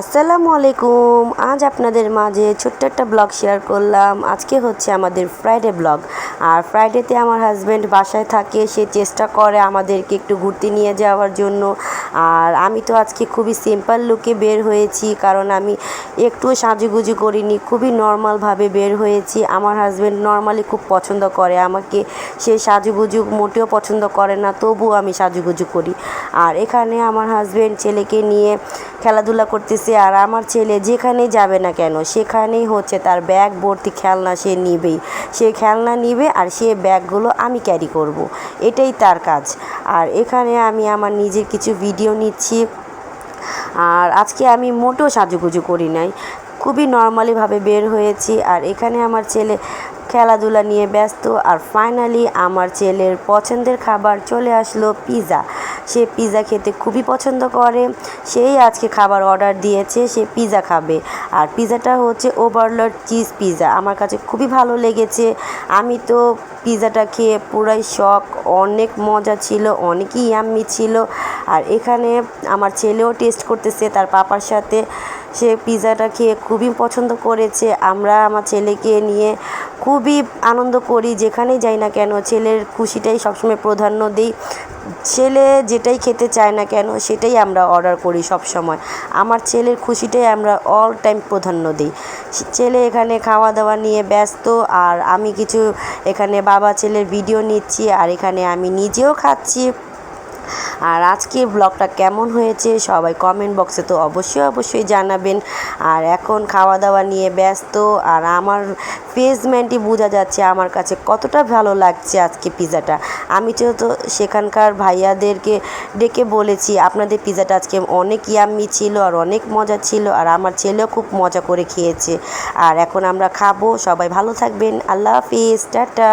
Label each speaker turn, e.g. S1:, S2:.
S1: আসসালামু আলাইকুম। আজ আপনাদের মাঝে ছোট্ট একটা ব্লগ শেয়ার করলাম। আজকে হচ্ছে আমাদের ফ্রাইডে ব্লগ। আর ফ্রাইডেতে আমার হাজব্যান্ড বাসায় থাকে, সে চেষ্টা করে আমাদেরকে একটু ঘুরতে নিয়ে যাওয়ার জন্য। আর আমি তো আজকে খুবই সিম্পল লুকে বের হয়েছি, কারণ আমি একটুও সাজুগুজু করিনি, খুবই নর্মালভাবে বের হয়েছি। আমার হাজব্যান্ড নর্মালি খুব পছন্দ করে আমাকে, সে সাজুগুজু মোটেও পছন্দ করে না, তবুও আমি সাজুগুজু করি। আর এখানে আমার হাজব্যান্ড ছেলেকে নিয়ে খেলাধুলা করতেছে, আর আমার ছেলে যেখানেই যাবে না কেন সেখানেই হচ্ছে তার ব্যাগ ভর্তি খেলনা সে নিবেই। সে খেলনা নিবে আর সে ব্যাগগুলো আমি ক্যারি করব, এটাই তার কাজ। আর এখানে আমি আমার নিজের কিছু ভিডিও নিচ্ছি। আর আজকে আমি মোটেও সাজুগুজু করি নাই, খুবই নর্মালিভাবে বের হয়েছি। আর এখানে আমার ছেলে খেলাধুলা নিয়ে ব্যস্ত। আর ফাইনালি আমার ছেলের পছন্দের খাবার চলে আসলো, পিৎজা। সে পিৎজা খেতে খুবই পছন্দ করে, সেই আজকে খাবার অর্ডার দিয়েছে, সে পিৎজা খাবে। আর পিৎজাটা হচ্ছে ওভারলোড চিজ পিৎজা, আমার কাছে খুবই ভালো লেগেছে। আমি তো পিৎজাটা খেয়ে পুরাই শক, অনেক মজা ছিল, অনেকই ইয়াম্মি ছিল। আর এখানে আমার ছেলেও টেস্ট করতেছে তার পাপার সাথে, সে পিৎজাটা খেয়ে খুবই পছন্দ করেছে। আমরা আমার ছেলেকে নিয়ে খুবই আনন্দ করি, যেখানেই যাই না কেন ছেলের খুশিটাই সবসময় প্রাধান্য দিই। ছেলে যেটাই খেতে চায় না কেন সেটাই আমরা অর্ডার করি সব সময়। আমার ছেলের খুশিটাই আমরা অল টাইম প্রাধান্য দিই। ছেলে এখানে খাওয়া দাওয়া নিয়ে ব্যস্ত, আর আমি কিছু এখানে বাবা ছেলের ভিডিও নিচ্ছি, আর এখানে আমি নিজেও খাচ্ছি। আর আজকের ব্লগটা কেমন হয়েছে সবাই কমেন্ট বক্সে তো অবশ্যই জানাবেন। আর এখন খাওয়া দাওয়া নিয়ে ব্যস্ত, আর আমার ফেসমেন্টই বোঝা যাচ্ছে আমার কাছে কতটা ভালো লাগছে আজকে পিৎজাটা। আমি তো সেখানকার ভাইয়াদেরকে ডেকে বলেছি আপনাদের পিৎজাটা আজকে অনেক ইয়াম্মি ছিল আর অনেক মজা ছিল। আর আমার ছেলেও খুব মজা করে খেয়েছে। আর এখন আমরা খাবো, সবাই ভালো থাকবেন, আল্লাহ হাফিজ, টাটা।